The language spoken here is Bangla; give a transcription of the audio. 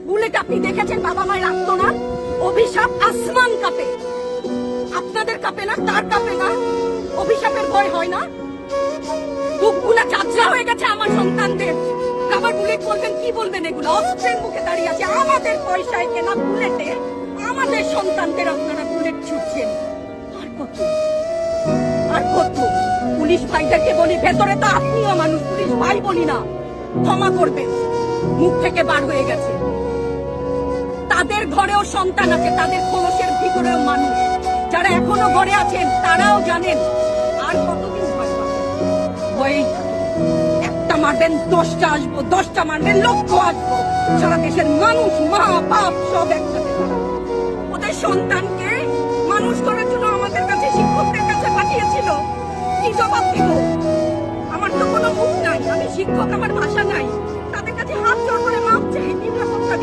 বুলেট আপনি দেখেছেন বাবা মায়ের আত্মনাদ, অভিশাপ আসমান কাঁপে, আপনাদের কাঁপে না, তার কাঁপে না, অভিশাপের ভয় হয় না? বুকগুলা চাচা হয়ে গেছে আমার সন্তানদের। আবার বুলেট বলবেন, কি বলবেন এগুলো? অস্ত্রের মুখে দাঁড়িয়ে আছে, আমাদের পয়সায় কেনা বুলেটে আমাদের সন্তানদের আপনারা বুলেট ছুটছেন। আর কত আর কত? পুলিশ ভাইদেরকে বলি, ভেতরে তো আপনিও মানুষ, পুলিশ ভাই বলি না, ক্ষমা করবেন, মুখ থেকে বার হয়ে গেছে। তাদের ঘরেও সন্তান আছে, তাদের খোলসের ভিতরেও মানুষ। যারা এখনো ঘরে আছেন তারাও জানেন আর কতদিন ভয় পাবেন। ভয়েই থাকে, একটা মারবেন 10টা আসবো, 10টা মারবেন লক্ষ আসবো। সারা দেশের মানুষ, মা বাপ সব একসাথে দাঁড়াবে। ওদের সন্তানকে মানুষ করার জন্য আমাদের কাছে, শিক্ষকদের কাছে পাঠিয়েছিল। কি জবাব দিব? আমার তো কোনো মুখ নাই, আমি শিক্ষক, আমার ভাষা নাই। তাদের কাছে হাত জোড় করে মাপ চাই, নিরাপত্তা